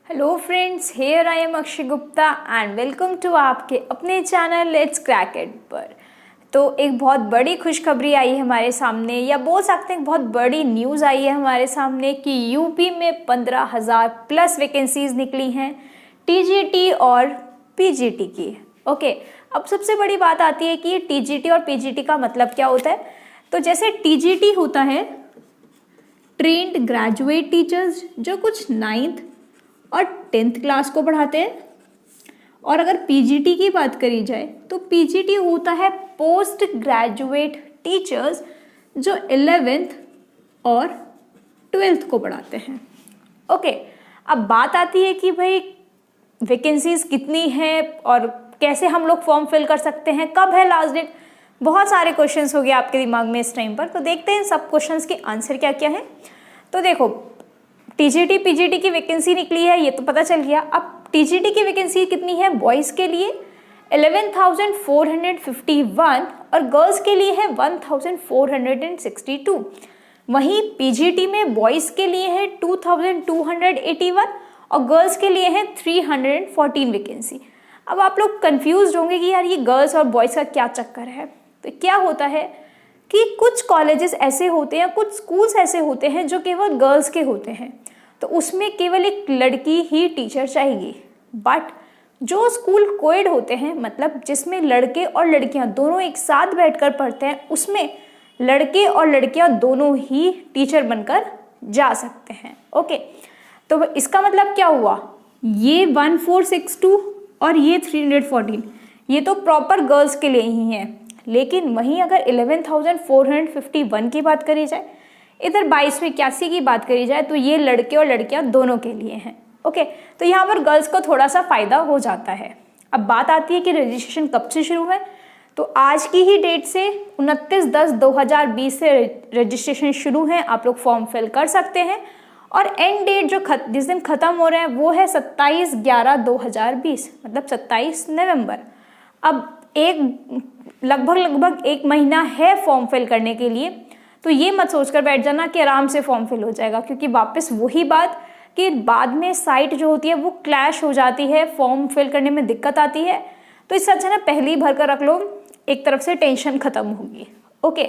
Hello friends, here I am Akshay Gupta and welcome to आपके अपने channel let's crack it पर। तो एक बहुत बड़ी खुशखबरी आई है हमारे सामने, या बोल सकते हैं बहुत बड़ी न्यूज़ आई है हमारे सामने कि यूपी में 15,000 प्लस वैकेंसीज निकली हैं टीजीटी और पीजीटी की। ओके, अब सबसे बड़ी बात आती है कि टीजीटी और पीजीटी का मतलब क्या होता है। तो जैसे टीजीटी होता है ट्रेंड ग्रेजुएट टीचर्स, जो कुछ 9th और 10th क्लास को पढ़ाते हैं। और अगर पीजीटी की बात करी जाए तो पीजीटी होता है पोस्ट ग्रेजुएट टीचर्स, जो 11th और 12th को पढ़ाते हैं। ओके, अब बात आती है कि भाई वैकेंसीज कितनी है और कैसे हम लोग फॉर्म फिल कर सकते हैं, कब है लास्ट डेट। बहुत सारे क्वेश्चंस हो गए आपके दिमाग में इस टाइम पर, तो देखते हैं सब क्वेश्चंस के आंसर क्या क्या है। तो देखो, टीजीटी पीजीटी की वैकेंसी निकली है, ये तो पता चल गया। अब टीजीटी की वैकेंसी कितनी है बॉयज़ के लिए 11,451 और गर्ल्स के लिए है 1,462। वहीं पीजीटी में बॉयज़ के लिए है 2,281 और गर्ल्स के लिए है 314 वैकेंसी। अब आप लोग कंफ्यूज होंगे कि यार ये गर्ल्स और बॉयज़ का क्या चक्कर है। तो क्या होता है कि कुछ कॉलेजेस ऐसे होते हैं, कुछ स्कूल्स ऐसे होते हैं जो केवल गर्ल्स के होते हैं, तो उसमें केवल एक लड़की ही टीचर चाहिए। बट जो स्कूल कोएड होते हैं, मतलब जिसमें लड़के और लड़कियां दोनों एक साथ बैठकर पढ़ते हैं, उसमें लड़के और लड़कियां दोनों ही टीचर बनकर जा सकते हैं। ओके, तो इसका मतलब क्या हुआ, ये 1462 और ये 314 ये तो प्रॉपर गर्ल्स के लिए ही हैं। लेकिन वहीं अगर 11,451 की बात करी जाए, इधर 2281 की बात करी जाए, तो ये लड़के और लड़कियां दोनों के लिए हैं। ओके, तो यहाँ पर गर्ल्स को थोड़ा सा फ़ायदा हो जाता है। अब बात आती है कि रजिस्ट्रेशन कब से शुरू है। तो आज की ही डेट से 29/10/2020 से रजिस्ट्रेशन शुरू है। आप लोग फॉर्म फिल कर सकते हैं और एंड डेट जो जिस दिन ख़त्म हो रहा है वो है 27/11/2020, मतलब 27 नवंबर। अब लगभग एक महीना है फॉर्म फिल करने के लिए। तो ये मत सोचकर बैठ जाना कि आराम से फॉर्म फिल हो जाएगा, क्योंकि वापस वही बात कि बाद में साइट जो होती है वो क्लैश हो जाती है, फॉर्म फिल करने में दिक्कत आती है। तो इससे अच्छा ना पहले ही भर कर रख लो, एक तरफ से टेंशन खत्म होगी। ओके,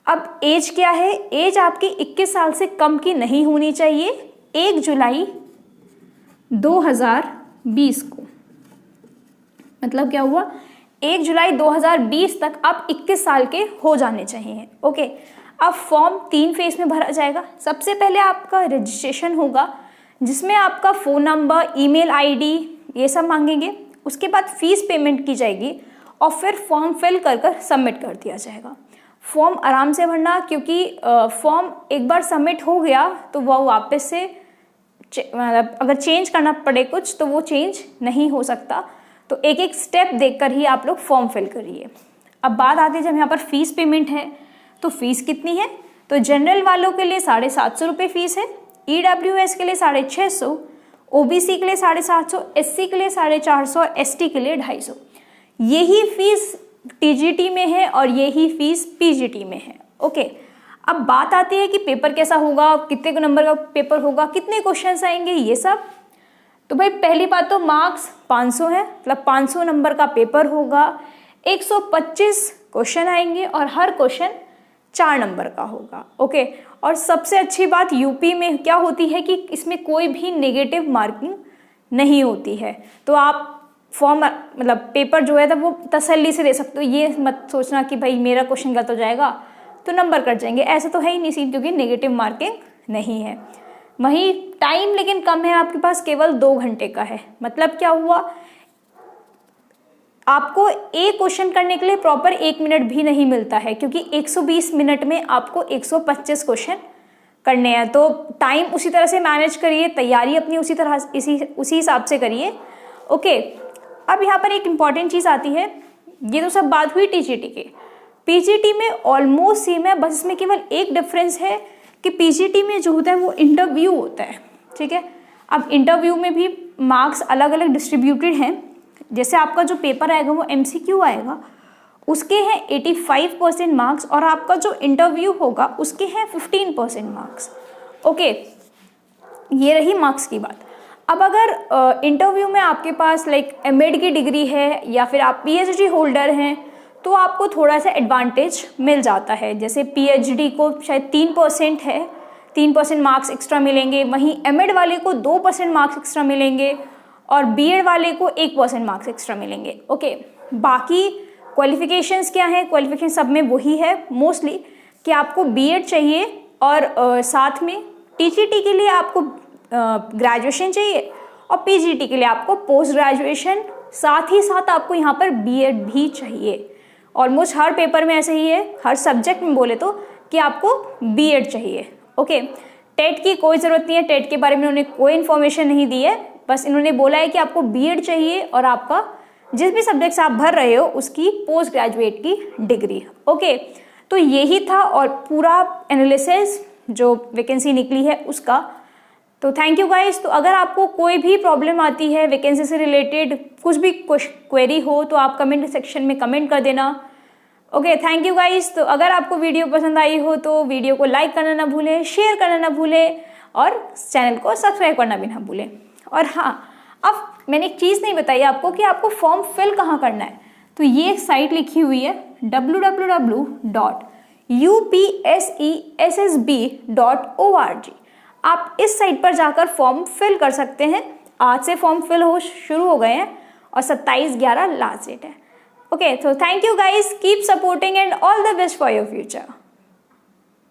अब एज क्या है, एज आपकी 21 साल से कम की नहीं होनी चाहिए 1 जुलाई 2020 को। मतलब क्या हुआ, 1 जुलाई 2020 तक आप 21 साल के हो जाने चाहिए। ओके, अब फॉर्म 3 फेज में भरा जाएगा। सबसे पहले आपका रजिस्ट्रेशन होगा, जिसमें आपका फ़ोन नंबर, ईमेल आईडी ये सब मांगेंगे। उसके बाद फीस पेमेंट की जाएगी और फिर फॉर्म फिल कर सबमिट कर दिया जाएगा। फॉर्म आराम से भरना, क्योंकि फॉर्म एक बार सबमिट हो गया तो वह वापस से मतलब अगर चेंज करना पड़े कुछ तो वो चेंज नहीं हो सकता। तो एक एक स्टेप देखकर ही आप लोग फॉर्म फिल करिए। अब बात आती है जब यहाँ पर फीस पेमेंट है, तो फीस कितनी है। तो जनरल वालों के लिए 750 रुपये फीस है, EWS के लिए 650, OBC के लिए 750, SC के लिए 450 और ST के लिए 250। यही फीस TGT में है और यही फीस PGT में है। ओके, अब बात आती है कि पेपर कैसा होगा, कितने नंबर का पेपर होगा, कितने क्वेश्चंस आएंगे, ये सब। तो भाई पहली बात तो मार्क्स 500 है, मतलब 500 नंबर का पेपर होगा, 125 क्वेश्चन आएंगे और हर क्वेश्चन 4 नंबर का होगा। ओके, और सबसे अच्छी बात यूपी में क्या होती है कि इसमें कोई भी नेगेटिव मार्किंग नहीं होती है। तो आप फॉर्म मतलब पेपर जो है तो वो तसल्ली से दे सकते हो। ये मत सोचना कि भाई मेरा क्वेश्चन गलत हो जाएगा तो नंबर कट जाएंगे, ऐसा तो है ही नहीं सीन, क्योंकि नेगेटिव मार्किंग नहीं है। वहीं टाइम लेकिन कम है, आपके पास केवल 2 घंटे का है। मतलब क्या हुआ, आपको एक क्वेश्चन करने के लिए प्रॉपर 1 मिनट भी नहीं मिलता है, क्योंकि 120 मिनट में आपको 125 क्वेश्चन करने हैं। तो टाइम उसी तरह से मैनेज करिए, तैयारी अपनी उसी हिसाब से करिए। ओके, अब यहाँ पर एक इम्पॉर्टेंट चीज़ आती है। ये तो सब बात हुई टीजीटी के। पीजीटी में ऑलमोस्ट सेम है, बस इसमें केवल एक डिफरेंस है कि पीजीटी में जो होता है वो इंटरव्यू होता है। ठीक है, अब इंटरव्यू में भी मार्क्स अलग अलग डिस्ट्रीब्यूटेड हैं। जैसे आपका जो पेपर आएगा वो MCQ आएगा, उसके हैं 85% मार्क्स और आपका जो इंटरव्यू होगा उसके हैं 15% मार्क्स। ओके, ये रही मार्क्स की बात। अब अगर इंटरव्यू में आपके पास लाइक एमएड की डिग्री है या फिर आप पीएचडी होल्डर हैं तो आपको थोड़ा सा एडवांटेज मिल जाता है। जैसे पीएचडी को शायद 3% है, 3% मार्क्स एक्स्ट्रा मिलेंगे, वहीं एमएड वाले को 2% मार्क्स एक्स्ट्रा मिलेंगे और बीएड वाले को 1% मार्क्स एक्स्ट्रा मिलेंगे। ओके, बाकी क्वालिफिकेशंस क्या है? क्वालिफिकेशन सब में वही है मोस्टली कि आपको बीएड चाहिए और साथ में टीजीटी के लिए आपको ग्रेजुएशन चाहिए और पीजीटी के लिए आपको पोस्ट ग्रेजुएशन, साथ ही साथ आपको यहाँ पर बीएड भी चाहिए। ऑलमोस्ट हर पेपर में ऐसे ही है, हर सब्जेक्ट में बोले तो कि आपको बीएड चाहिए। ओके, टेट की कोई ज़रूरत नहीं है, टेट के बारे में उन्होंने कोई इन्फॉर्मेशन नहीं दी है, बस इन्होंने बोला है कि आपको बीएड चाहिए और आपका जिस भी सब्जेक्ट्स आप भर रहे हो उसकी पोस्ट ग्रेजुएट की डिग्री। ओके, तो यही था और पूरा एनालिसिस जो वैकेंसी निकली है उसका। तो थैंक यू गाइस। तो अगर आपको कोई भी प्रॉब्लम आती है वैकेंसी से रिलेटेड, कुछ भी क्वेरी हो तो आप कमेंट सेक्शन में कमेंट कर देना। Okay, thank you guys. तो अगर आपको वीडियो पसंद आई हो तो वीडियो को लाइक करना ना भूलें, शेयर करना ना भूलें और चैनल को सब्सक्राइब करना भी ना भूलें। और हाँ, अब मैंने एक चीज़ नहीं बताई आपको कि आपको फॉर्म फिल कहाँ करना है। तो ये एक साइट लिखी हुई है www.upsessb.org। आप इस साइट पर जाकर फॉर्म फिल कर सकते हैं। आज से फॉर्म फिल हो शुरू हो गए हैं और 27/11 लास्ट डेट है। ओके, तो thank you guys, keep supporting and all the best for your future.